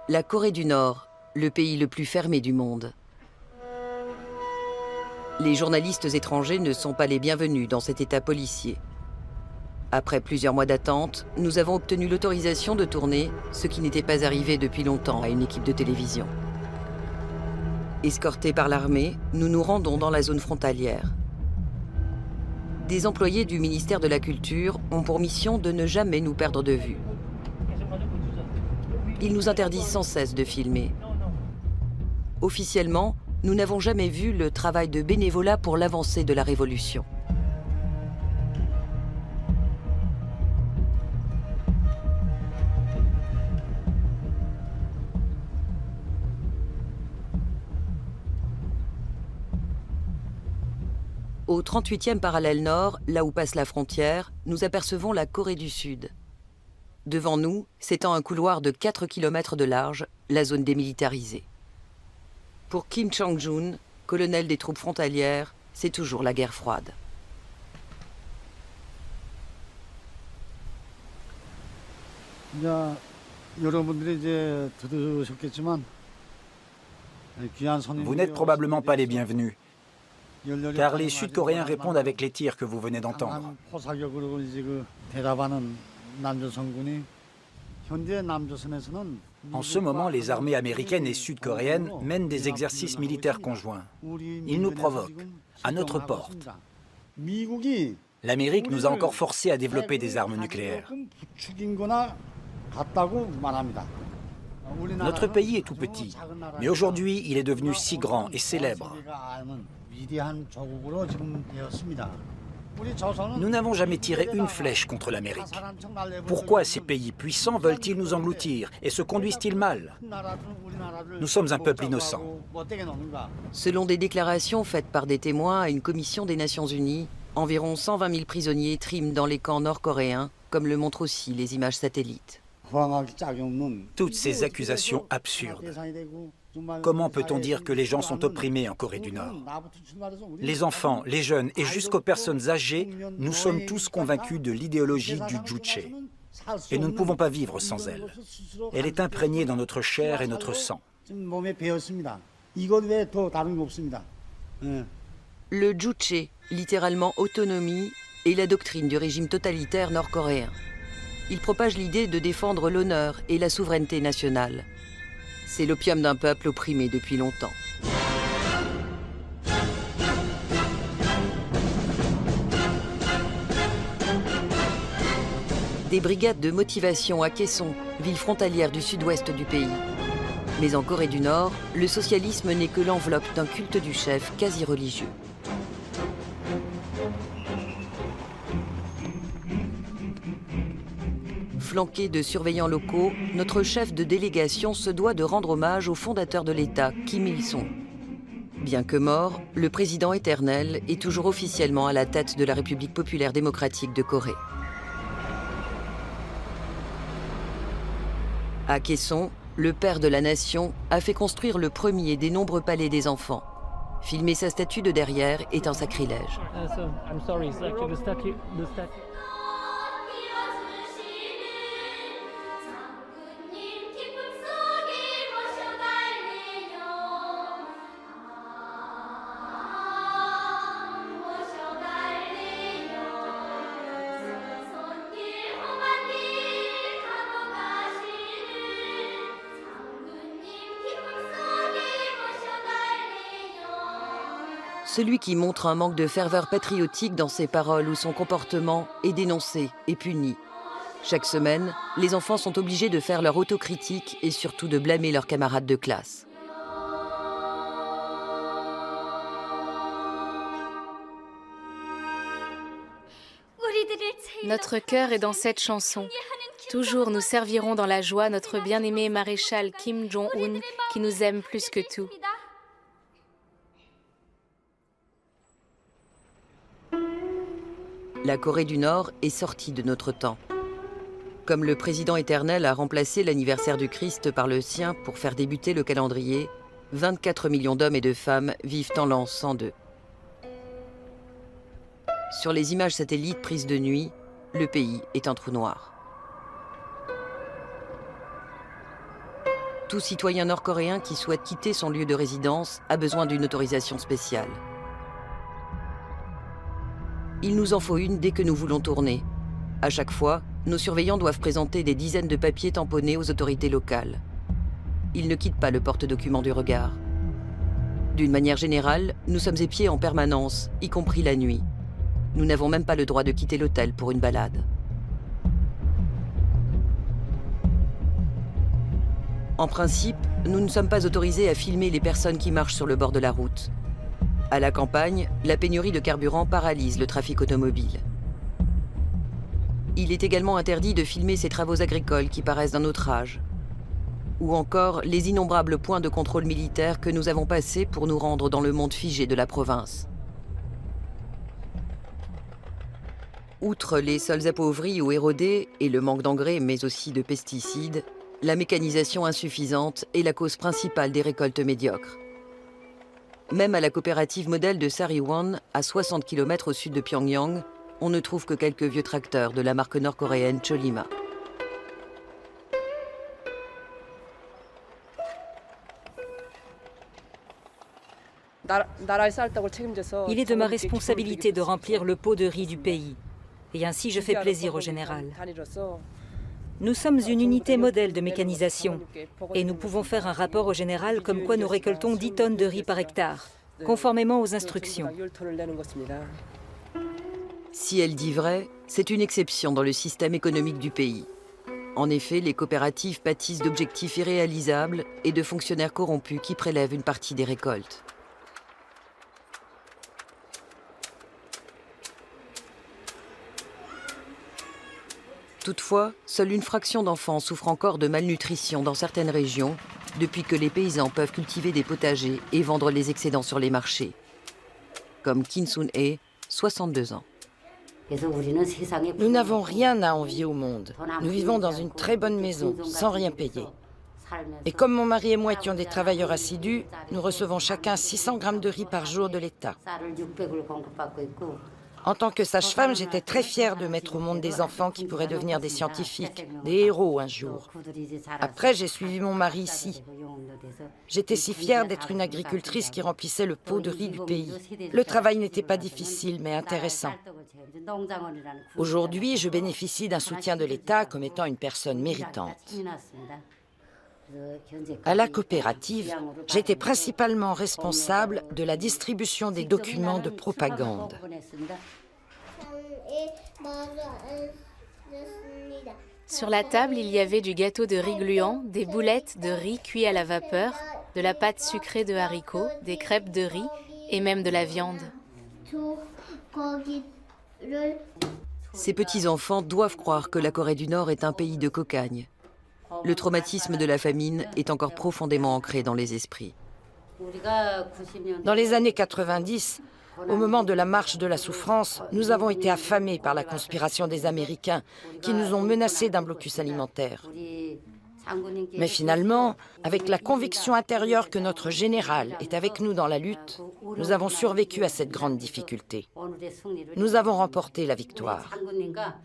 La Corée du Nord, le pays le plus fermé du monde. Les journalistes étrangers ne sont pas les bienvenus dans cet état policier. Après plusieurs mois d'attente, nous avons obtenu l'autorisation de tourner, ce qui n'était pas arrivé depuis longtemps à une équipe de télévision. Escortés par l'armée, nous nous rendons dans la zone frontalière. Des employés du ministère de la Culture ont pour mission de ne jamais nous perdre de vue. Ils nous interdisent sans cesse de filmer. Officiellement, nous n'avons jamais vu le travail de bénévolat pour l'avancée de la révolution. Au 38e parallèle nord, là où passe la frontière, nous apercevons la Corée du Sud. Devant nous s'étend un couloir de 4 km de large, la zone démilitarisée. Pour Kim Chang-jun, colonel des troupes frontalières, c'est toujours la guerre froide. Vous n'êtes probablement pas les bienvenus, car les Sud-Coréens répondent avec les tirs que vous venez d'entendre. En ce moment, les armées américaines et sud-coréennes mènent des exercices militaires conjoints. Ils nous provoquent, à notre porte. L'Amérique nous a encore forcés à développer des armes nucléaires. Notre pays est tout petit, mais aujourd'hui, il est devenu si grand et célèbre. Nous n'avons jamais tiré une flèche contre l'Amérique. Pourquoi ces pays puissants veulent-ils nous engloutir et se conduisent-ils mal? Nous sommes un peuple innocent. Selon des déclarations faites par des témoins à une commission des Nations Unies, environ 120 000 prisonniers triment dans les camps nord-coréens, comme le montrent aussi les images satellites. Toutes ces accusations absurdes. Comment peut-on dire que les gens sont opprimés en Corée du Nord? Les enfants, les jeunes et jusqu'aux personnes âgées, nous sommes tous convaincus de l'idéologie du Juche. Et nous ne pouvons pas vivre sans elle. Elle est imprégnée dans notre chair et notre sang. Le Juche, littéralement autonomie, est la doctrine du régime totalitaire nord-coréen. Il propage l'idée de défendre l'honneur et la souveraineté nationale. C'est l'opium d'un peuple opprimé depuis longtemps. Des brigades de motivation à Kaesong, ville frontalière du sud-ouest du pays. Mais en Corée du Nord, le socialisme n'est que l'enveloppe d'un culte du chef quasi religieux. Flanqué de surveillants locaux, notre chef de délégation se doit de rendre hommage au fondateur de l'État, Kim Il-sung. Bien que mort, le président éternel est toujours officiellement à la tête de la République populaire démocratique de Corée. À Kaesong, le père de la nation a fait construire le premier des nombreux palais des enfants. Filmer sa statue de derrière est un sacrilège. Celui qui montre un manque de ferveur patriotique dans ses paroles ou son comportement est dénoncé et puni. Chaque semaine, les enfants sont obligés de faire leur autocritique et surtout de blâmer leurs camarades de classe. Notre cœur est dans cette chanson. Toujours nous servirons dans la joie notre bien-aimé maréchal Kim Jong-un qui nous aime plus que tout. La Corée du Nord est sortie de notre temps. Comme le président éternel a remplacé l'anniversaire du Christ par le sien pour faire débuter le calendrier, 24 millions d'hommes et de femmes vivent en l'an 102. Sur les images satellites prises de nuit, le pays est un trou noir. Tout citoyen nord-coréen qui souhaite quitter son lieu de résidence a besoin d'une autorisation spéciale. Il nous en faut une dès que nous voulons tourner. À chaque fois, nos surveillants doivent présenter des dizaines de papiers tamponnés aux autorités locales. Ils ne quittent pas le porte-documents du regard. D'une manière générale, nous sommes épiés en permanence, y compris la nuit. Nous n'avons même pas le droit de quitter l'hôtel pour une balade. En principe, nous ne sommes pas autorisés à filmer les personnes qui marchent sur le bord de la route. À la campagne, la pénurie de carburant paralyse le trafic automobile. Il est également interdit de filmer ces travaux agricoles qui paraissent d'un autre âge. Ou encore les innombrables points de contrôle militaire que nous avons passés pour nous rendre dans le monde figé de la province. Outre les sols appauvris ou érodés et le manque d'engrais mais aussi de pesticides, la mécanisation insuffisante est la cause principale des récoltes médiocres. Même à la coopérative modèle de Sariwon, à 60 km au sud de Pyongyang, on ne trouve que quelques vieux tracteurs de la marque nord-coréenne Cholima. Il est de ma responsabilité de remplir le pot de riz du pays. Et ainsi je fais plaisir au général. Nous sommes une unité modèle de mécanisation et nous pouvons faire un rapport au général comme quoi nous récoltons 10 tonnes de riz par hectare, conformément aux instructions. Si elle dit vrai, c'est une exception dans le système économique du pays. En effet, les coopératives pâtissent d'objectifs irréalisables et de fonctionnaires corrompus qui prélèvent une partie des récoltes. Toutefois, seule une fraction d'enfants souffrent encore de malnutrition dans certaines régions, depuis que les paysans peuvent cultiver des potagers et vendre les excédents sur les marchés. Comme Kim Sun-hee, 62 ans. Nous n'avons rien à envier au monde. Nous vivons dans une très bonne maison, sans rien payer. Et comme mon mari et moi étions des travailleurs assidus, nous recevons chacun 600 grammes de riz par jour de l'État. En tant que sage-femme, j'étais très fière de mettre au monde des enfants qui pourraient devenir des scientifiques, des héros un jour. Après, j'ai suivi mon mari ici. J'étais si fière d'être une agricultrice qui remplissait le pot de riz du pays. Le travail n'était pas difficile, mais intéressant. Aujourd'hui, je bénéficie d'un soutien de l'État comme étant une personne méritante. À la coopérative, j'étais principalement responsable de la distribution des documents de propagande. Sur la table, il y avait du gâteau de riz gluant, des boulettes de riz cuit à la vapeur, de la pâte sucrée de haricots, des crêpes de riz et même de la viande. Ces petits-enfants doivent croire que la Corée du Nord est un pays de cocagne. Le traumatisme de la famine est encore profondément ancré dans les esprits. Dans les années 90, au moment de la marche de la souffrance, nous avons été affamés par la conspiration des Américains qui nous ont menacés d'un blocus alimentaire. Mais finalement, avec la conviction intérieure que notre général est avec nous dans la lutte, nous avons survécu à cette grande difficulté. Nous avons remporté la victoire.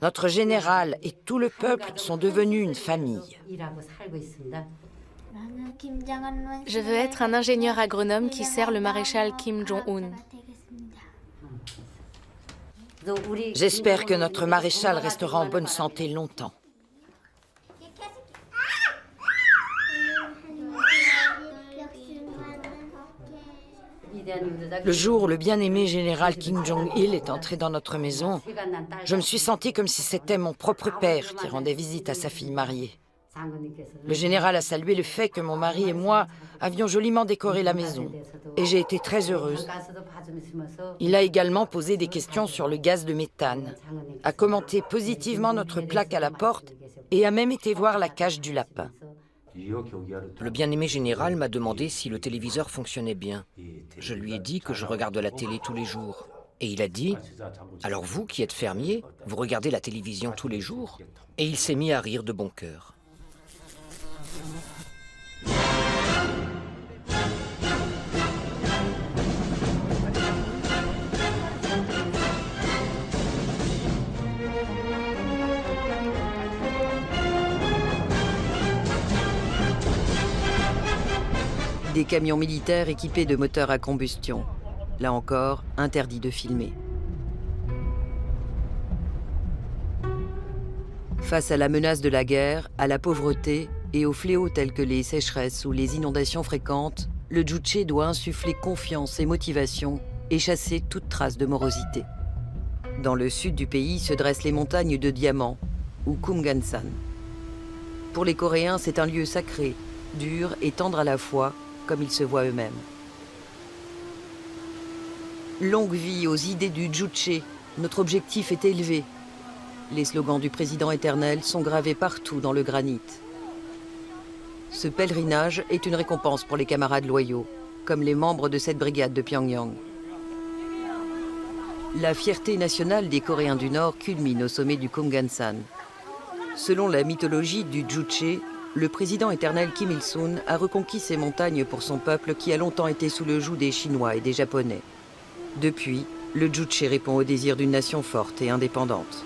Notre général et tout le peuple sont devenus une famille. Je veux être un ingénieur agronome qui sert le maréchal Kim Jong-un. J'espère que notre maréchal restera en bonne santé longtemps. Le jour où le bien-aimé général Kim Jong-il est entré dans notre maison, je me suis sentie comme si c'était mon propre père qui rendait visite à sa fille mariée. Le général a salué le fait que mon mari et moi avions joliment décoré la maison, et j'ai été très heureuse. Il a également posé des questions sur le gaz de méthane, a commenté positivement notre plaque à la porte et a même été voir la cage du lapin. Le bien-aimé général m'a demandé si le téléviseur fonctionnait bien. Je lui ai dit que je regarde la télé tous les jours. Et il a dit « Alors vous qui êtes fermier, vous regardez la télévision tous les jours ?» Et il s'est mis à rire de bon cœur. Des camions militaires équipés de moteurs à combustion. Là encore, interdit de filmer. Face à la menace de la guerre, à la pauvreté et aux fléaux tels que les sécheresses ou les inondations fréquentes, le Juche doit insuffler confiance et motivation et chasser toute trace de morosité. Dans le sud du pays se dressent les montagnes de diamants, ou Kumgansan. Pour les Coréens, c'est un lieu sacré, dur et tendre à la fois, comme ils se voient eux-mêmes. Longue vie aux idées du Juche, notre objectif est élevé. Les slogans du président éternel sont gravés partout dans le granit. Ce pèlerinage est une récompense pour les camarades loyaux, comme les membres de cette brigade de Pyongyang. La fierté nationale des Coréens du Nord culmine au sommet du Kumgansan. Selon la mythologie du Juche, le président éternel Kim Il-sung a reconquis ces montagnes pour son peuple qui a longtemps été sous le joug des Chinois et des Japonais. Depuis, le Juche répond au désir d'une nation forte et indépendante.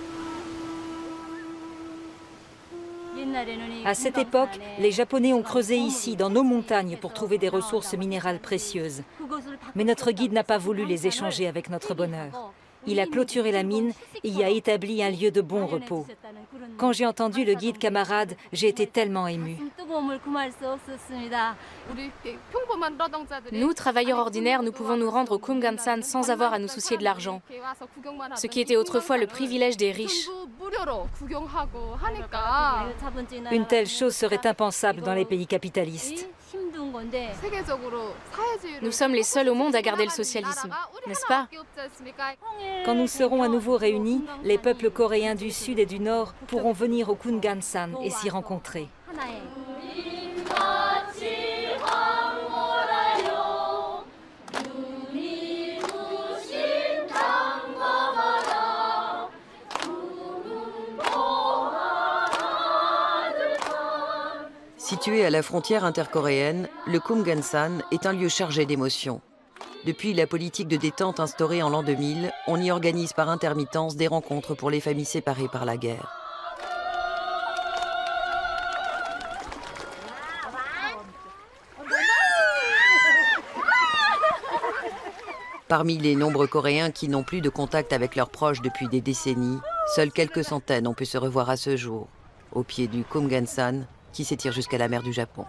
À cette époque, les Japonais ont creusé ici, dans nos montagnes, pour trouver des ressources minérales précieuses. Mais notre guide n'a pas voulu les échanger avec notre bonheur. Il a clôturé la mine et y a établi un lieu de bon repos. Quand j'ai entendu le guide camarade, j'ai été tellement émue. Nous, travailleurs ordinaires, nous pouvons nous rendre au Kumgansan sans avoir à nous soucier de l'argent. Ce qui était autrefois le privilège des riches. Une telle chose serait impensable dans les pays capitalistes. Nous sommes les seuls au monde à garder le socialisme, n'est-ce pas? Quand nous serons à nouveau réunis, les peuples coréens du Sud et du Nord pourront venir au Kumgansan et s'y rencontrer. Situé à la frontière intercoréenne, le Kumgansan est un lieu chargé d'émotions. Depuis la politique de détente instaurée en l'an 2000, on y organise par intermittence des rencontres pour les familles séparées par la guerre. Parmi les nombreux Coréens qui n'ont plus de contact avec leurs proches depuis des décennies, seules quelques centaines ont pu se revoir à ce jour, au pied du Kumgansan, qui s'étire jusqu'à la mer du Japon.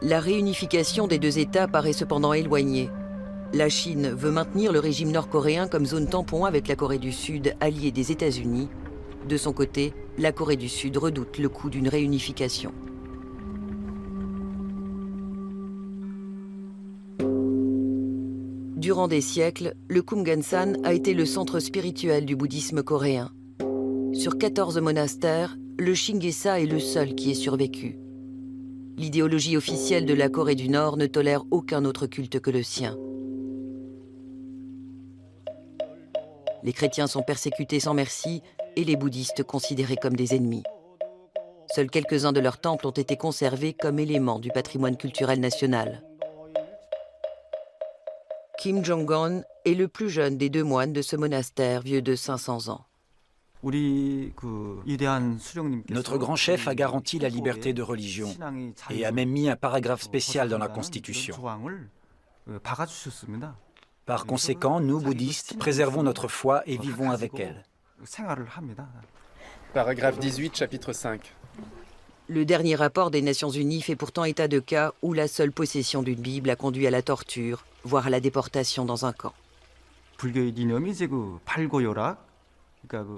La réunification des deux États paraît cependant éloignée. La Chine veut maintenir le régime nord-coréen comme zone tampon avec la Corée du Sud, alliée des États-Unis. De son côté, la Corée du Sud redoute le coût d'une réunification. Durant des siècles, le Kumgansan a été le centre spirituel du bouddhisme coréen. Sur 14 monastères, le Shingeisa est le seul qui ait survécu. L'idéologie officielle de la Corée du Nord ne tolère aucun autre culte que le sien. Les chrétiens sont persécutés sans merci et les bouddhistes considérés comme des ennemis. Seuls quelques-uns de leurs temples ont été conservés comme éléments du patrimoine culturel national. Kim Jong-un est le plus jeune des deux moines de ce monastère vieux de 500 ans. Notre grand chef a garanti la liberté de religion et a même mis un paragraphe spécial dans la Constitution. Par conséquent, nous, bouddhistes, préservons notre foi et vivons avec elle. Paragraphe 18, chapitre 5. Le dernier rapport des Nations Unies fait pourtant état de cas où la seule possession d'une Bible a conduit à la torture, voire à la déportation dans un camp.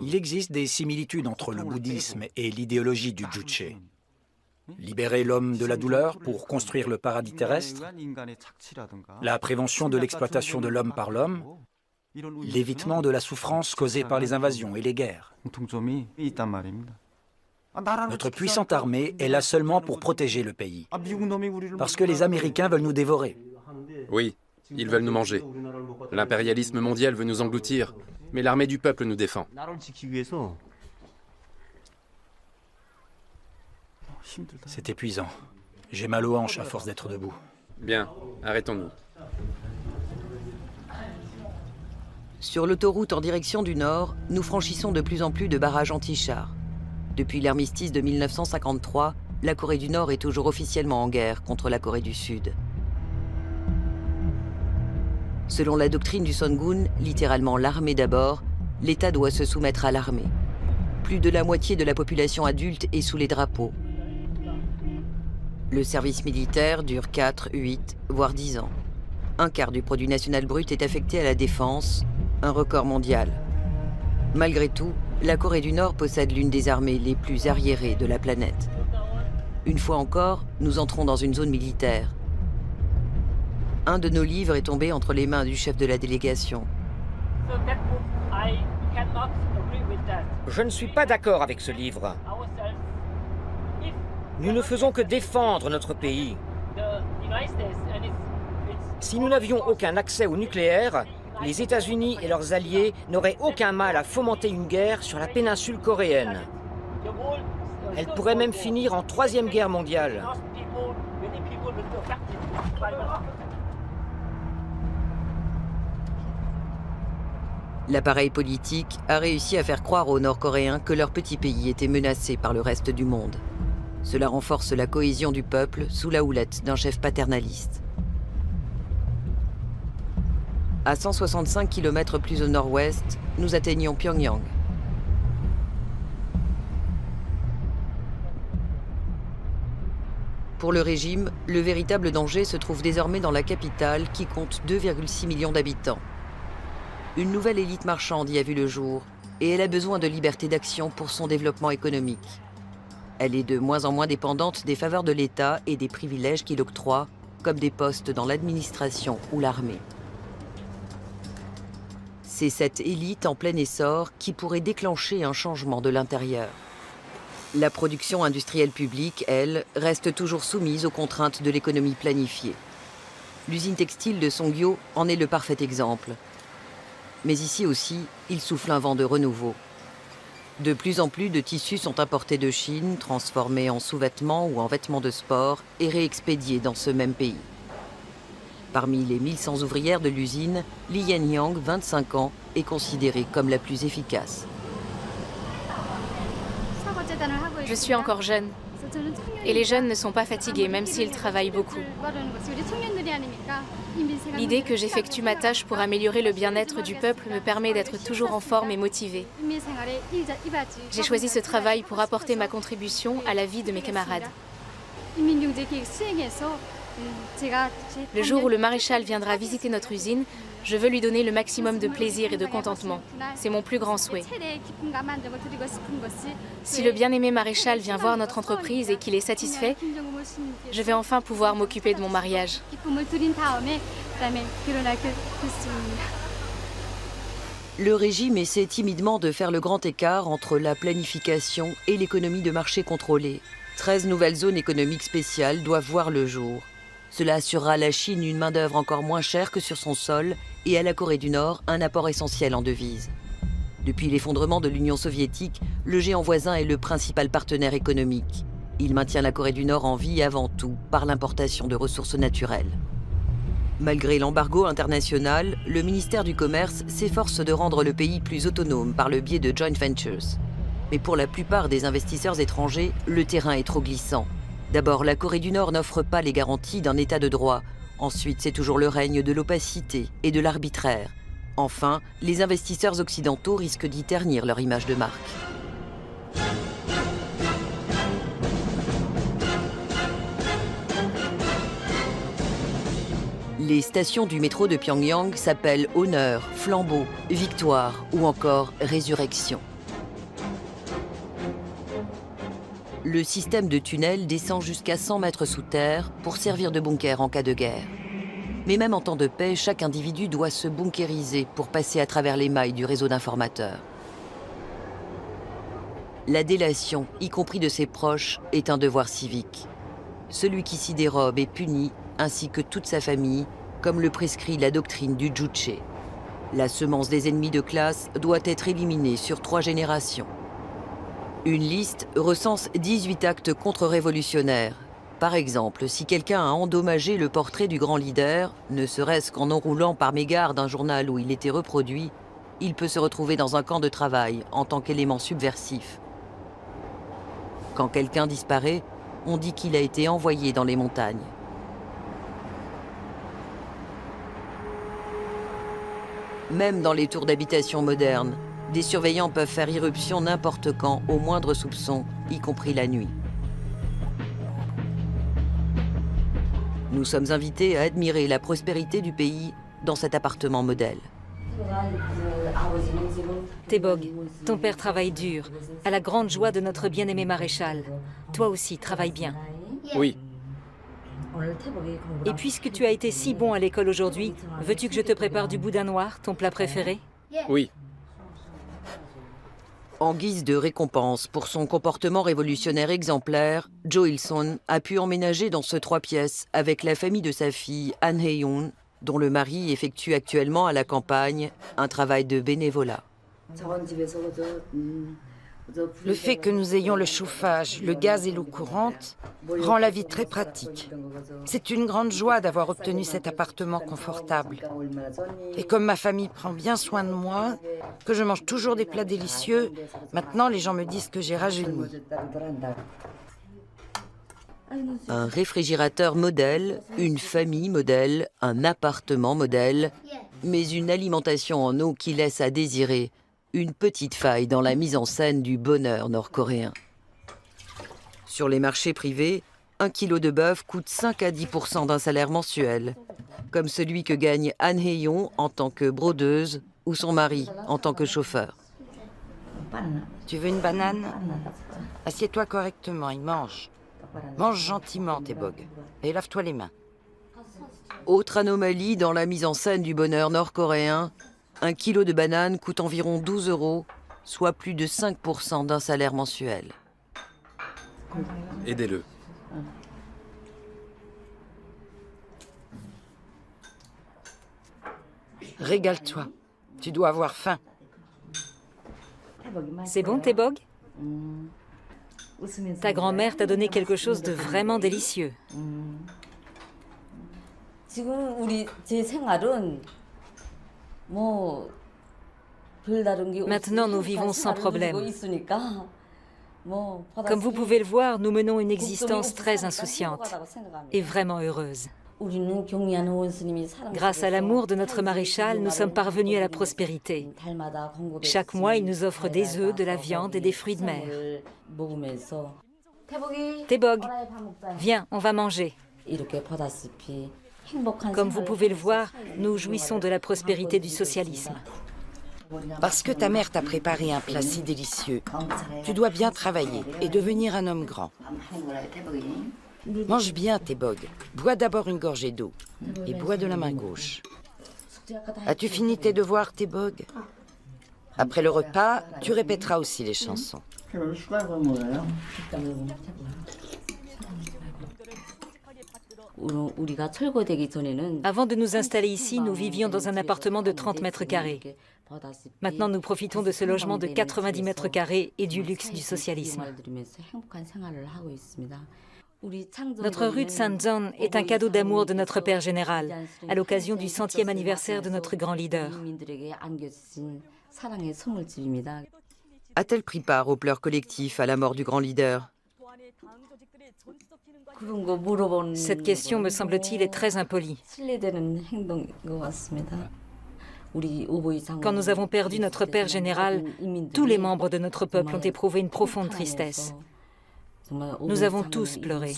Il existe des similitudes entre le bouddhisme et l'idéologie du Juche. Libérer l'homme de la douleur pour construire le paradis terrestre, la prévention de l'exploitation de l'homme par l'homme, l'évitement de la souffrance causée par les invasions et les guerres. Notre puissante armée est là seulement pour protéger le pays, parce que les Américains veulent nous dévorer. Oui, ils veulent nous manger. L'impérialisme mondial veut nous engloutir, mais l'armée du peuple nous défend. C'est épuisant. J'ai mal aux hanches à force d'être debout. Bien, arrêtons-nous. Sur l'autoroute en direction du nord, nous franchissons de plus en plus de barrages anti-chars. Depuis l'armistice de 1953, la Corée du Nord est toujours officiellement en guerre contre la Corée du Sud. Selon la doctrine du Songun, littéralement l'armée d'abord, l'État doit se soumettre à l'armée. Plus de la moitié de la population adulte est sous les drapeaux. Le service militaire dure 4, 8, voire 10 ans. Un quart du produit national brut est affecté à la défense, un record mondial. Malgré tout, la Corée du Nord possède l'une des armées les plus arriérées de la planète. Une fois encore, nous entrons dans une zone militaire. Un de nos livres est tombé entre les mains du chef de la délégation. Je ne suis pas d'accord avec ce livre. Nous ne faisons que défendre notre pays. Si nous n'avions aucun accès au nucléaire, les États-Unis et leurs alliés n'auraient aucun mal à fomenter une guerre sur la péninsule coréenne. Elle pourrait même finir en 3e guerre mondiale. L'appareil politique a réussi à faire croire aux Nord-Coréens que leur petit pays était menacé par le reste du monde. Cela renforce la cohésion du peuple sous la houlette d'un chef paternaliste. À 165 km plus au nord-ouest, nous atteignons Pyongyang. Pour le régime, le véritable danger se trouve désormais dans la capitale qui compte 2,6 millions d'habitants. Une nouvelle élite marchande y a vu le jour et elle a besoin de liberté d'action pour son développement économique. Elle est de moins en moins dépendante des faveurs de l'État et des privilèges qu'il octroie, comme des postes dans l'administration ou l'armée. C'est cette élite en plein essor qui pourrait déclencher un changement de l'intérieur. La production industrielle publique, elle, reste toujours soumise aux contraintes de l'économie planifiée. L'usine textile de Songgyo en est le parfait exemple. Mais ici aussi, il souffle un vent de renouveau. De plus en plus de tissus sont importés de Chine, transformés en sous-vêtements ou en vêtements de sport et réexpédiés dans ce même pays. Parmi les 1100 ouvrières de l'usine, Lee Yen-hyang, 25 ans, est considérée comme la plus efficace. Je suis encore jeune. Et les jeunes ne sont pas fatigués, même s'ils travaillent beaucoup. L'idée que j'effectue ma tâche pour améliorer le bien-être du peuple me permet d'être toujours en forme et motivée. J'ai choisi ce travail pour apporter ma contribution à la vie de mes camarades. Le jour où le maréchal viendra visiter notre usine, je veux lui donner le maximum de plaisir et de contentement. C'est mon plus grand souhait. Si le bien-aimé maréchal vient voir notre entreprise et qu'il est satisfait, je vais enfin pouvoir m'occuper de mon mariage. Le régime essaie timidement de faire le grand écart entre la planification et l'économie de marché contrôlée. 13 nouvelles zones économiques spéciales doivent voir le jour. Cela assurera à la Chine une main-d'œuvre encore moins chère que sur son sol et à la Corée du Nord un apport essentiel en devises. Depuis l'effondrement de l'Union soviétique, le géant voisin est le principal partenaire économique. Il maintient la Corée du Nord en vie avant tout par l'importation de ressources naturelles. Malgré l'embargo international, le ministère du Commerce s'efforce de rendre le pays plus autonome par le biais de joint ventures. Mais pour la plupart des investisseurs étrangers, le terrain est trop glissant. D'abord, la Corée du Nord n'offre pas les garanties d'un état de droit. Ensuite, c'est toujours le règne de l'opacité et de l'arbitraire. Enfin, les investisseurs occidentaux risquent d'y ternir leur image de marque. Les stations du métro de Pyongyang s'appellent Honneur, Flambeau, Victoire ou encore Résurrection. Le système de tunnels descend jusqu'à 100 mètres sous terre pour servir de bunker en cas de guerre. Mais même en temps de paix, chaque individu doit se bunkériser pour passer à travers les mailles du réseau d'informateurs. La délation, y compris de ses proches, est un devoir civique. Celui qui s'y dérobe est puni, ainsi que toute sa famille, comme le prescrit la doctrine du Juche. La semence des ennemis de classe doit être éliminée sur 3 générations. Une liste recense 18 actes contre-révolutionnaires. Par exemple, si quelqu'un a endommagé le portrait du grand leader, ne serait-ce qu'en enroulant par mégarde un journal où il était reproduit, il peut se retrouver dans un camp de travail en tant qu'élément subversif. Quand quelqu'un disparaît, on dit qu'il a été envoyé dans les montagnes. Même dans les tours d'habitation modernes, des surveillants peuvent faire irruption n'importe quand, au moindre soupçon, y compris la nuit. Nous sommes invités à admirer la prospérité du pays dans cet appartement modèle. Tebog, ton père travaille dur, à la grande joie de notre bien-aimé maréchal. Toi aussi, travaille bien. Oui, Et puisque tu as été si bon à l'école aujourd'hui, veux-tu que je te prépare du boudin noir, ton plat préféré? oui. En guise de récompense pour son comportement révolutionnaire exemplaire, Jo Il-son a pu emménager dans ce 3 pièces avec la famille de sa fille Han Hye-yoon, dont le mari effectue actuellement à la campagne un travail de bénévolat. Le fait que nous ayons le chauffage, le gaz et l'eau courante rend la vie très pratique. C'est une grande joie d'avoir obtenu cet appartement confortable. Et comme ma famille prend bien soin de moi, que je mange toujours des plats délicieux, maintenant les gens me disent que j'ai rajeuni. Un réfrigérateur modèle, une famille modèle, un appartement modèle, mais une alimentation en eau qui laisse à désirer, une petite faille dans la mise en scène du bonheur nord-coréen. Sur les marchés privés, 1 kilo de bœuf coûte 5 à 10% d'un salaire mensuel, comme celui que gagne Han Hye-yoon en tant que brodeuse ou son mari en tant que chauffeur. Tu veux une banane? Assieds-toi correctement et mange. Mange gentiment, Tebog, et lave-toi les mains. Autre anomalie dans la mise en scène du bonheur nord-coréen, 1 kilo de banane coûte environ 12 €, soit plus de 5% d'un salaire mensuel. Aidez-le. Régale-toi. Tu dois avoir faim. C'est bon, Tebog? Ta grand-mère t'a donné quelque chose de vraiment délicieux. Maintenant, nous vivons sans problème. Comme vous pouvez le voir, nous menons une existence très insouciante et vraiment heureuse. Grâce à l'amour de notre maréchal, nous sommes parvenus à la prospérité. Chaque mois, il nous offre des œufs, de la viande et des fruits de mer. Tebog, viens, on va manger. Comme vous pouvez le voir, nous jouissons de la prospérité du socialisme. Parce que ta mère t'a préparé un plat si délicieux, tu dois bien travailler et devenir un homme grand. Mange bien, Tebog. Bois d'abord une gorgée d'eau et bois de la main gauche. As-tu fini tes devoirs, Tebog? Après le repas, tu répéteras aussi les chansons. Avant de nous installer ici, nous vivions dans un appartement de 30 mètres carrés. Maintenant, nous profitons de ce logement de 90 mètres carrés et du luxe du socialisme. Notre rue de Sanzon est un cadeau d'amour de notre père général, à l'occasion du 100e anniversaire de notre grand leader. A-t-elle pris part aux pleurs collectifs à la mort du grand leader? Cette question, me semble-t-il, est très impolie. Quand nous avons perdu notre père général, tous les membres de notre peuple ont éprouvé une profonde tristesse. Nous avons tous pleuré.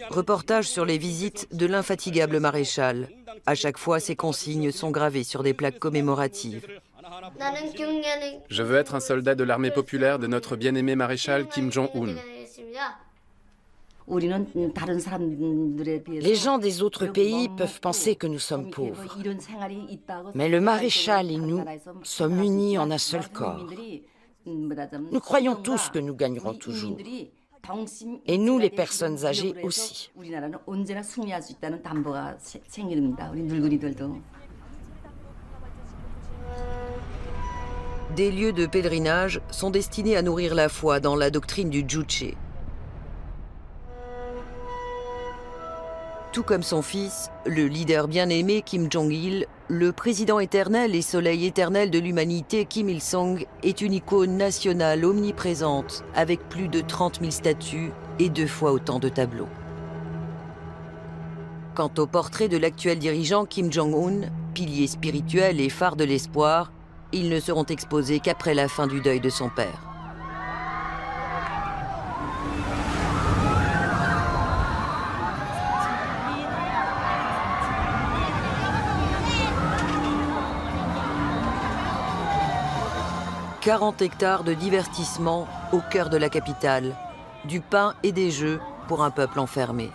Reportage sur les visites de l'infatigable maréchal. À chaque fois, ces consignes sont gravées sur des plaques commémoratives. Je veux être un soldat de l'armée populaire de notre bien-aimé maréchal Kim Jong-un. Les gens des autres pays peuvent penser que nous sommes pauvres. Mais le maréchal et nous sommes unis en un seul corps. Nous croyons tous que nous gagnerons toujours. Et nous, les personnes âgées aussi. Des lieux de pèlerinage sont destinés à nourrir la foi dans la doctrine du Juche. Tout comme son fils, le leader bien-aimé Kim Jong-il, le président éternel et soleil éternel de l'humanité Kim Il-sung est une icône nationale omniprésente avec plus de 30 000 statues et 2 fois autant de tableaux. Quant au portrait de l'actuel dirigeant Kim Jong-un, pilier spirituel et phare de l'espoir, ils ne seront exposés qu'après la fin du deuil de son père. « 40 hectares de divertissement au cœur de la capitale, du pain et des jeux pour un peuple enfermé. »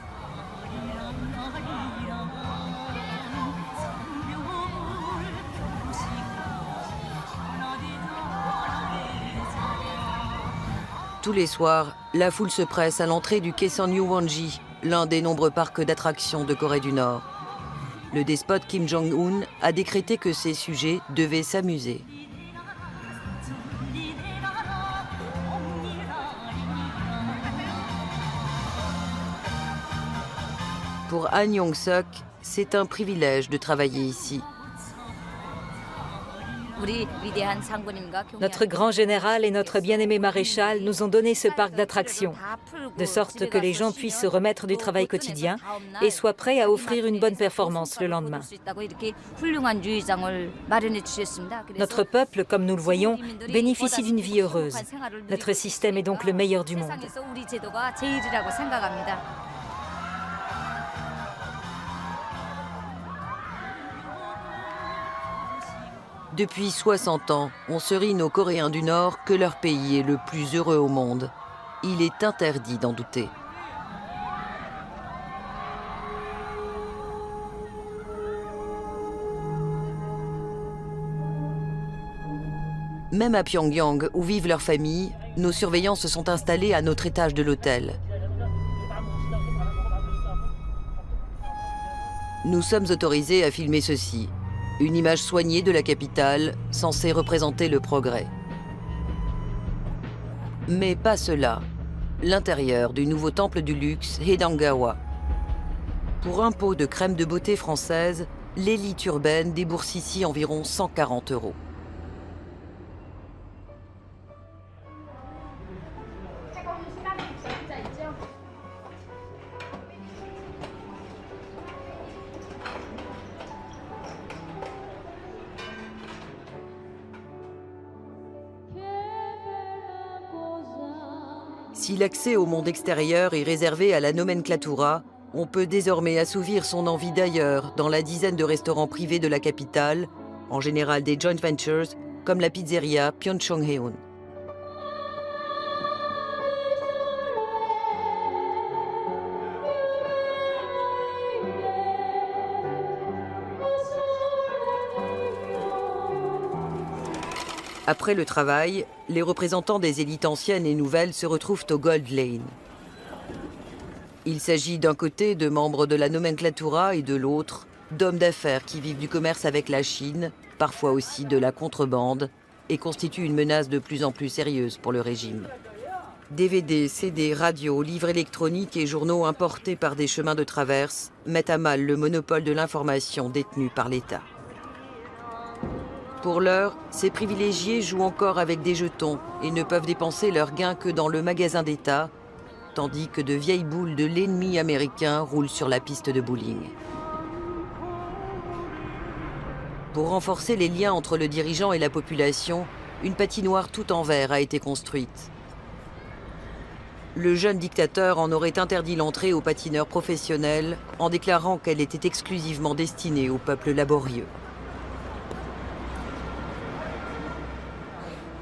Tous les soirs, la foule se presse à l'entrée du Kaesong Yuwonji, l'un des nombreux parcs d'attractions de Corée du Nord. Le despote Kim Jong-un a décrété que ses sujets devaient s'amuser. Pour Han Yong-seok, c'est un privilège de travailler ici. Notre grand général et notre bien-aimé maréchal nous ont donné ce parc d'attractions, de sorte que les gens puissent se remettre du travail quotidien et soient prêts à offrir une bonne performance le lendemain. Notre peuple, comme nous le voyons, bénéficie d'une vie heureuse. Notre système est donc le meilleur du monde. Depuis 60 ans, on serine aux Coréens du Nord que leur pays est le plus heureux au monde. Il est interdit d'en douter. Même à Pyongyang, où vivent leurs familles, nos surveillants se sont installés à notre étage de l'hôtel. Nous sommes autorisés à filmer ceci. Une image soignée de la capitale, censée représenter le progrès. Mais pas cela. L'intérieur du nouveau temple du luxe, Haedangawa. Pour un pot de crème de beauté française, l'élite urbaine débourse ici environ 140 €. Si l'accès au monde extérieur est réservé à la nomenclatura, on peut désormais assouvir son envie d'ailleurs dans la dizaine de restaurants privés de la capitale, en général des joint ventures, comme la pizzeria Pyeongchonghaeun. Après le travail, les représentants des élites anciennes et nouvelles se retrouvent au Gold Lane. Il s'agit d'un côté de membres de la nomenclatura et de l'autre d'hommes d'affaires qui vivent du commerce avec la Chine, parfois aussi de la contrebande, et constituent une menace de plus en plus sérieuse pour le régime. DVD, CD, radios, livres électroniques et journaux importés par des chemins de traverse mettent à mal le monopole de l'information détenu par l'État. Pour l'heure, ces privilégiés jouent encore avec des jetons et ne peuvent dépenser leurs gains que dans le magasin d'État, tandis que de vieilles boules de l'ennemi américain roulent sur la piste de bowling. Pour renforcer les liens entre le dirigeant et la population, une patinoire tout en verre a été construite. Le jeune dictateur en aurait interdit l'entrée aux patineurs professionnels en déclarant qu'elle était exclusivement destinée au peuple laborieux.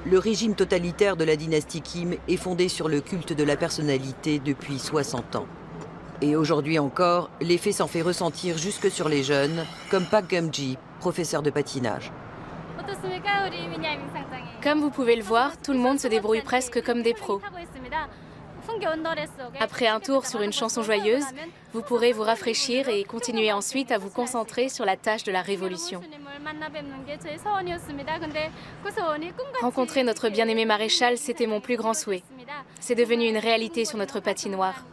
Le régime totalitaire de la dynastie Kim est fondé sur le culte de la personnalité depuis 60 ans. Et aujourd'hui encore, l'effet s'en fait ressentir jusque sur les jeunes, comme Park Geum-ji, professeur de patinage. Comme vous pouvez le voir, tout le monde se débrouille presque comme des pros. Après un tour sur une chanson joyeuse, vous pourrez vous rafraîchir et continuer ensuite à vous concentrer sur la tâche de la révolution. Rencontrer notre bien-aimé maréchal, c'était mon plus grand souhait. C'est devenu une réalité sur notre patinoire.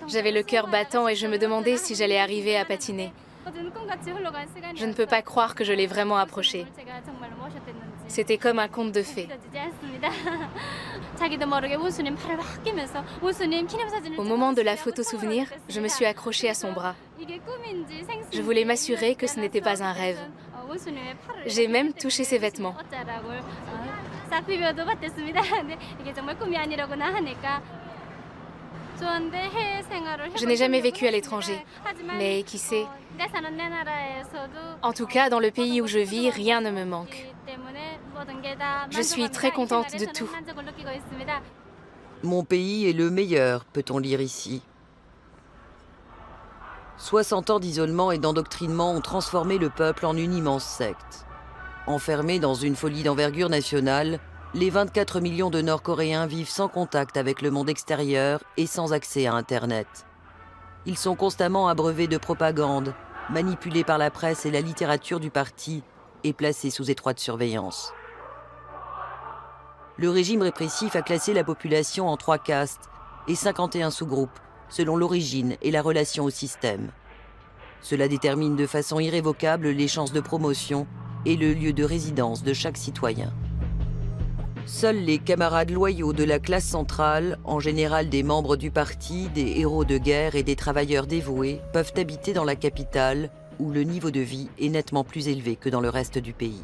J'avais le cœur battant et je me demandais si j'allais arriver à patiner. Je ne peux pas croire que je l'ai vraiment approché. C'était comme un conte de fées. Au moment de la photo souvenir, je me suis accrochée à son bras. Je voulais m'assurer que ce n'était pas un rêve. J'ai même touché ses vêtements. Je n'ai jamais vécu à l'étranger, mais qui sait? En tout cas, dans le pays où je vis, rien ne me manque. Je suis très contente de tout. Mon pays est le meilleur, peut-on lire ici. 60 ans d'isolement et d'endoctrinement ont transformé le peuple en une immense secte. Enfermés dans une folie d'envergure nationale, les 24 millions de Nord-Coréens vivent sans contact avec le monde extérieur et sans accès à Internet. Ils sont constamment abreuvés de propagande, manipulés par la presse et la littérature du parti et placés sous étroite surveillance. Le régime répressif a classé la population en 3 castes et 51 sous-groupes, selon l'origine et la relation au système. Cela détermine de façon irrévocable les chances de promotion et le lieu de résidence de chaque citoyen. Seuls les camarades loyaux de la classe centrale, en général des membres du parti, des héros de guerre et des travailleurs dévoués, peuvent habiter dans la capitale, où le niveau de vie est nettement plus élevé que dans le reste du pays.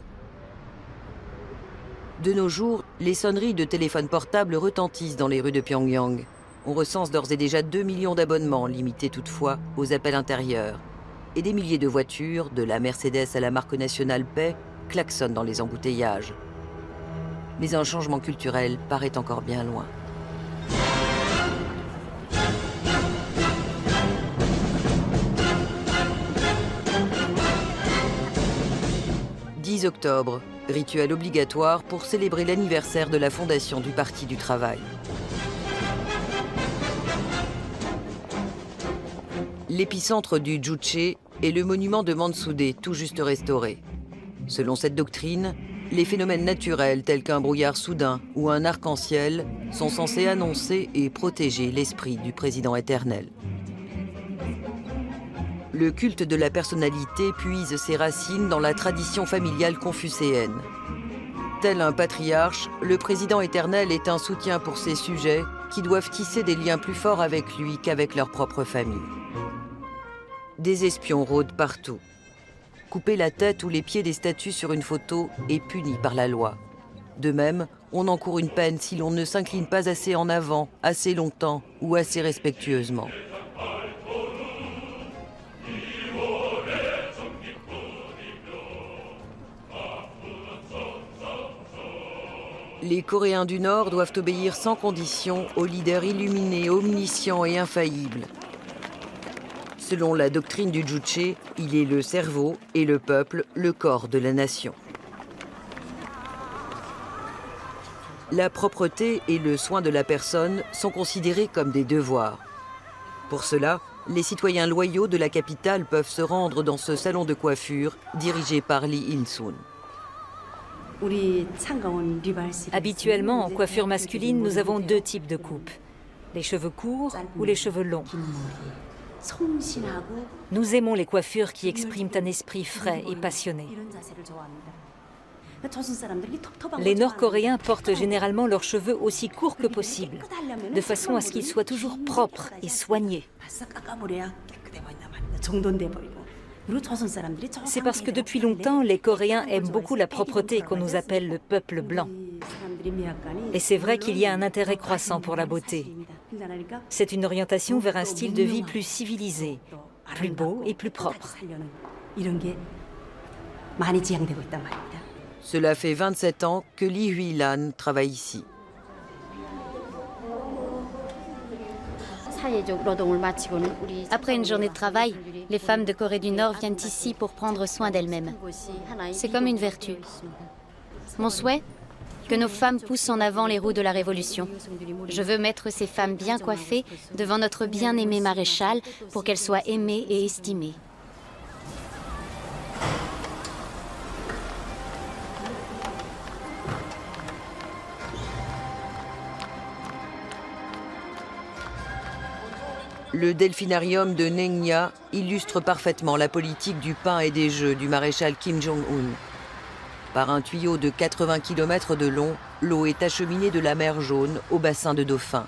De nos jours, les sonneries de téléphones portables retentissent dans les rues de Pyongyang. On recense d'ores et déjà 2 millions d'abonnements, limités toutefois aux appels intérieurs. Et des milliers de voitures, de la Mercedes à la marque nationale Paix, klaxonnent dans les embouteillages. Mais un changement culturel paraît encore bien loin. « 10 octobre, rituel obligatoire pour célébrer l'anniversaire de la fondation du Parti du Travail. L'épicentre du Juche est le monument de Mansudae, tout juste restauré. Selon cette doctrine, les phénomènes naturels tels qu'un brouillard soudain ou un arc-en-ciel sont censés annoncer et protéger l'esprit du président éternel. Le culte de la personnalité puise ses racines dans la tradition familiale confucéenne. Tel un patriarche, le président éternel est un soutien pour ses sujets qui doivent tisser des liens plus forts avec lui qu'avec leur propre famille. Des espions rôdent partout. Couper la tête ou les pieds des statues sur une photo est puni par la loi. De même, on encourt une peine si l'on ne s'incline pas assez en avant, assez longtemps ou assez respectueusement. Les Coréens du Nord doivent obéir sans condition au leader illuminé, omniscient et infaillible. Selon la doctrine du Juche, il est le cerveau et le peuple, le corps de la nation. La propreté et le soin de la personne sont considérés comme des devoirs. Pour cela, les citoyens loyaux de la capitale peuvent se rendre dans ce salon de coiffure dirigé par Lee In-sun. Habituellement, en coiffure masculine, nous avons 2 types de coupes. Les cheveux courts ou les cheveux longs. Nous aimons les coiffures qui expriment un esprit frais et passionné. Les Nord-Coréens portent généralement leurs cheveux aussi courts que possible, de façon à ce qu'ils soient toujours propres et soignés. C'est parce que depuis longtemps, les Coréens aiment beaucoup la propreté qu'on nous appelle le peuple blanc. Et c'est vrai qu'il y a un intérêt croissant pour la beauté. C'est une orientation vers un style de vie plus civilisé, plus beau et plus propre. Cela fait 27 ans que Lee Hui-lan travaille ici. Après une journée de travail, les femmes de Corée du Nord viennent ici pour prendre soin d'elles-mêmes. C'est comme une vertu. Mon souhait ? Que nos femmes poussent en avant les roues de la Révolution. Je veux mettre ces femmes bien coiffées devant notre bien-aimé maréchal pour qu'elles soient aimées et estimées. Le delphinarium de Ningya illustre parfaitement la politique du pain et des jeux du maréchal Kim Jong-un. Par un tuyau de 80 km de long, l'eau est acheminée de la mer Jaune au bassin de Dauphin.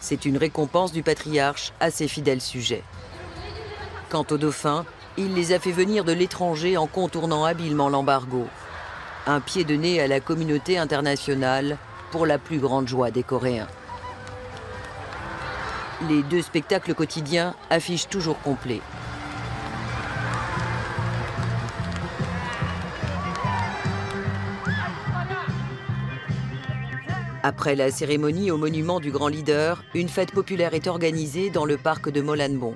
C'est une récompense du patriarche à ses fidèles sujets. Quant aux dauphins, il les a fait venir de l'étranger en contournant habilement l'embargo. Un pied de nez à la communauté internationale pour la plus grande joie des Coréens. Les 2 spectacles quotidiens affichent toujours complet. Après la cérémonie au monument du grand leader, une fête populaire est organisée dans le parc de Molanbong.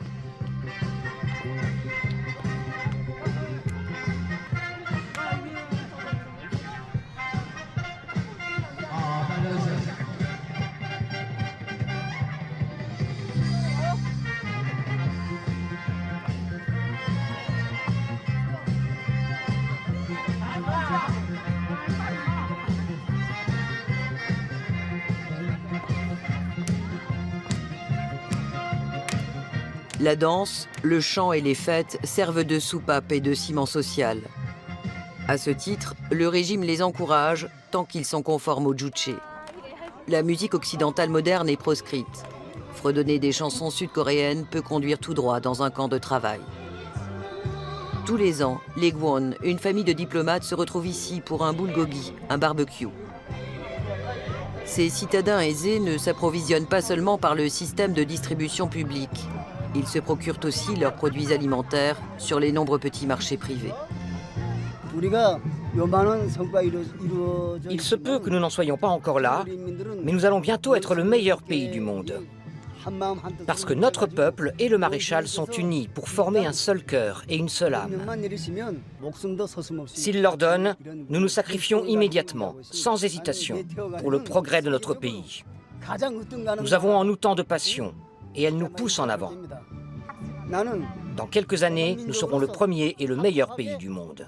La danse, le chant et les fêtes servent de soupape et de ciment social. À ce titre, le régime les encourage tant qu'ils sont conformes au juche. La musique occidentale moderne est proscrite. Fredonner des chansons sud-coréennes peut conduire tout droit dans un camp de travail. Tous les ans, les Gwon, une famille de diplomates, se retrouvent ici pour un bulgogi, un barbecue. Ces citadins aisés ne s'approvisionnent pas seulement par le système de distribution publique. Ils se procurent aussi leurs produits alimentaires sur les nombreux petits marchés privés. Il se peut que nous n'en soyons pas encore là, mais nous allons bientôt être le meilleur pays du monde. Parce que notre peuple et le maréchal sont unis pour former un seul cœur et une seule âme. S'il leur donne, nous nous sacrifions immédiatement, sans hésitation, pour le progrès de notre pays. Nous avons en nous tant de passion, et elle nous pousse en avant. Dans quelques années, nous serons le premier et le meilleur pays du monde.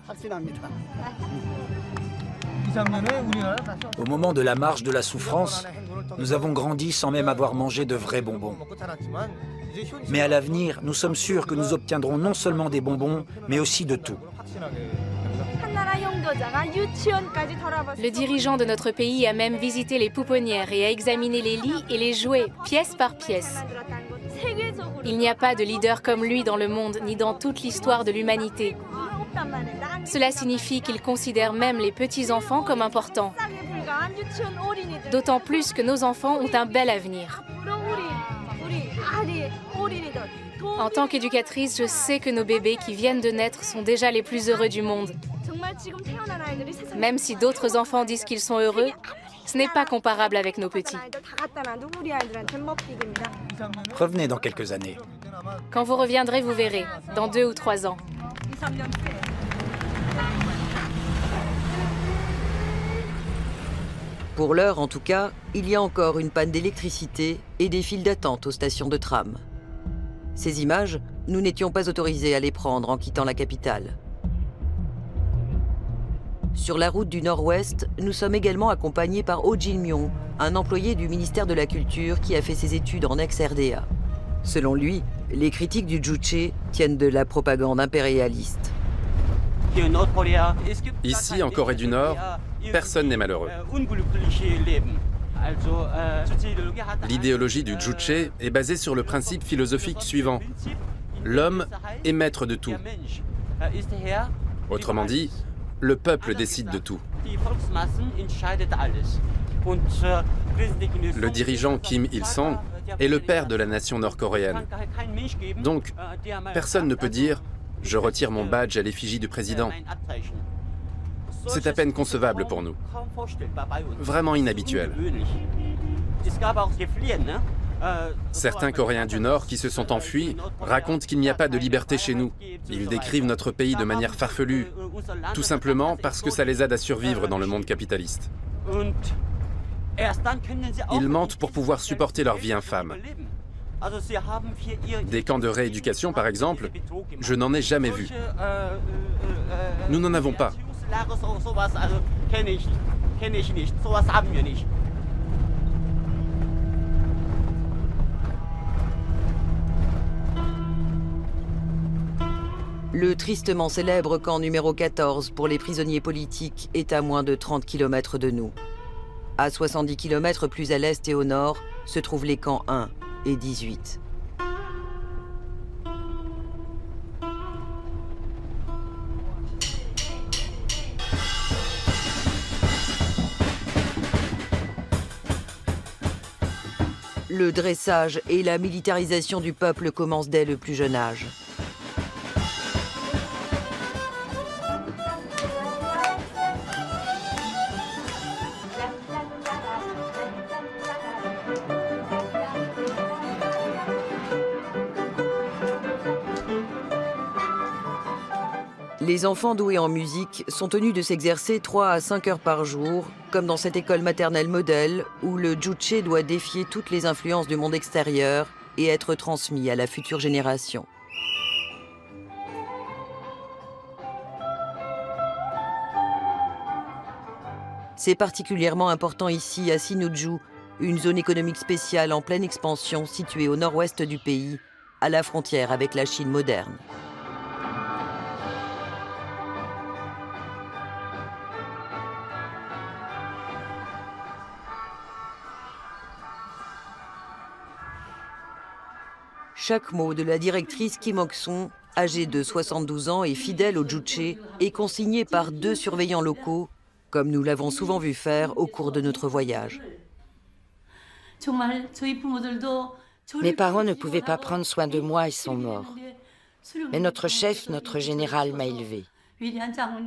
Au moment de la marche de la souffrance, nous avons grandi sans même avoir mangé de vrais bonbons. Mais à l'avenir, nous sommes sûrs que nous obtiendrons non seulement des bonbons, mais aussi de tout. Le dirigeant de notre pays a même visité les pouponnières et a examiné les lits et les jouets, pièce par pièce. Il n'y a pas de leader comme lui dans le monde, ni dans toute l'histoire de l'humanité. Cela signifie qu'il considère même les petits-enfants comme importants. D'autant plus que nos enfants ont un bel avenir. En tant qu'éducatrice, je sais que nos bébés qui viennent de naître sont déjà les plus heureux du monde. Même si d'autres enfants disent qu'ils sont heureux, ce n'est pas comparable avec nos petits. Revenez dans quelques années. Quand vous reviendrez, vous verrez, dans 2 ou 3 ans. Pour l'heure, en tout cas, il y a encore une panne d'électricité et des files d'attente aux stations de tram. Ces images, nous n'étions pas autorisés à les prendre en quittant la capitale. Sur la route du Nord-Ouest, nous sommes également accompagnés par Oh Jin-myung, un employé du ministère de la Culture qui a fait ses études en ex-RDA. Selon lui, les critiques du juche tiennent de la propagande impérialiste. Ici, en Corée du Nord, personne n'est malheureux. L'idéologie du juche est basée sur le principe philosophique suivant. L'homme est maître de tout. Autrement dit, le peuple décide de tout. Le dirigeant Kim Il-sung est le père de la nation nord-coréenne. Donc, personne ne peut dire « je retire mon badge à l'effigie du président ». C'est à peine concevable pour nous. Vraiment inhabituel. Certains Coréens du Nord qui se sont enfuis racontent qu'il n'y a pas de liberté chez nous. Ils décrivent notre pays de manière farfelue, tout simplement parce que ça les aide à survivre dans le monde capitaliste. Ils mentent pour pouvoir supporter leur vie infâme. Des camps de rééducation, par exemple, je n'en ai jamais vu. Nous n'en avons pas. Le tristement célèbre camp numéro 14 pour les prisonniers politiques est à moins de 30 km de nous. À 70 km plus à l'est et au nord se trouvent les camps 1 et 18. Le dressage et la militarisation du peuple commencent dès le plus jeune âge. Les enfants doués en musique sont tenus de s'exercer 3 à 5 heures par jour, comme dans cette école maternelle modèle où le juche doit défier toutes les influences du monde extérieur et être transmis à la future génération. C'est particulièrement important ici à Sinuiju, une zone économique spéciale en pleine expansion située au nord-ouest du pays, à la frontière avec la Chine moderne. Chaque mot de la directrice Kim Ok-sung, âgée de 72 ans et fidèle au juche, est consigné par 2 surveillants locaux, comme nous l'avons souvent vu faire au cours de notre voyage. Mes parents ne pouvaient pas prendre soin de moi, ils sont morts. Mais notre chef, notre général m'a élevé.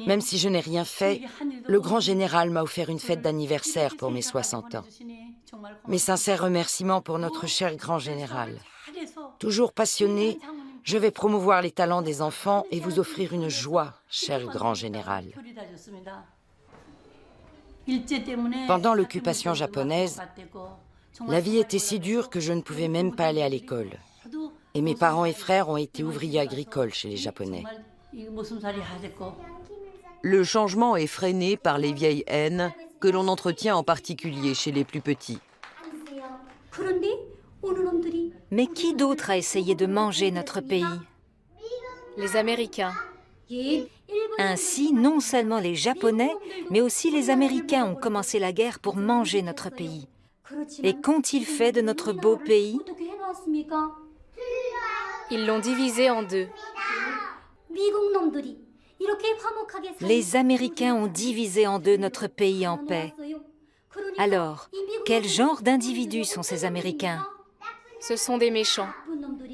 Même si je n'ai rien fait, le grand général m'a offert une fête d'anniversaire pour mes 60 ans. Mes sincères remerciements pour notre cher grand général. Toujours passionné, je vais promouvoir les talents des enfants et vous offrir une joie, cher grand général. Pendant l'occupation japonaise, la vie était si dure que je ne pouvais même pas aller à l'école. Et mes parents et frères ont été ouvriers agricoles chez les Japonais. Le changement est freiné par les vieilles haines que l'on entretient en particulier chez les plus petits. Mais qui d'autre a essayé de manger notre pays? Les Américains. Ainsi, non seulement les Japonais, mais aussi les Américains ont commencé la guerre pour manger notre pays. Et qu'ont-ils fait de notre beau pays? Ils l'ont divisé en 2. Les Américains ont divisé en 2 notre pays en paix. Alors, quel genre d'individus sont ces Américains? Ce sont des méchants.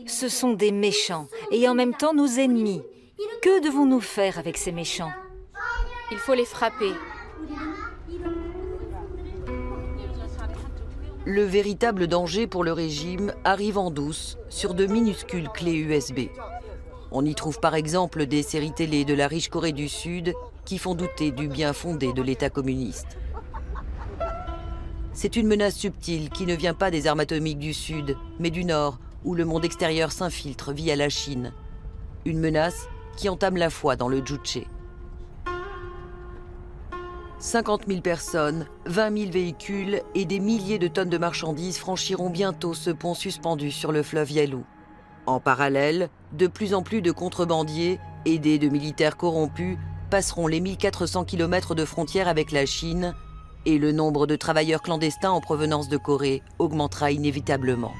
Ce sont des méchants, et en même temps nos ennemis. Que devons-nous faire avec ces méchants? Il faut les frapper. Le véritable danger pour le régime arrive en douce sur de minuscules clés USB. On y trouve par exemple des séries télé de la riche Corée du Sud qui font douter du bien fondé de l'État communiste. C'est une menace subtile qui ne vient pas des armes atomiques du Sud, mais du Nord, où le monde extérieur s'infiltre via la Chine. Une menace qui entame la foi dans le juche. 50 000 personnes, 20 000 véhicules et des milliers de tonnes de marchandises franchiront bientôt ce pont suspendu sur le fleuve Yalu. En parallèle, de plus en plus de contrebandiers, aidés de militaires corrompus, passeront les 1400 km de frontière avec la Chine et le nombre de travailleurs clandestins en provenance de Corée augmentera inévitablement.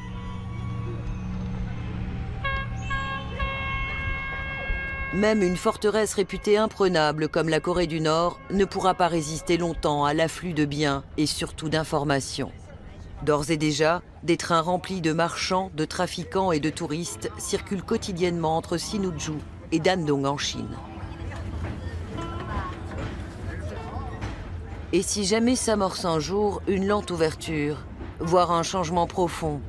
Même une forteresse réputée imprenable comme la Corée du Nord ne pourra pas résister longtemps à l'afflux de biens et surtout d'informations. D'ores et déjà, des trains remplis de marchands, de trafiquants et de touristes circulent quotidiennement entre Sinuiju et Dandong en Chine. Et si jamais s'amorce un jour une lente ouverture, voire un changement profond,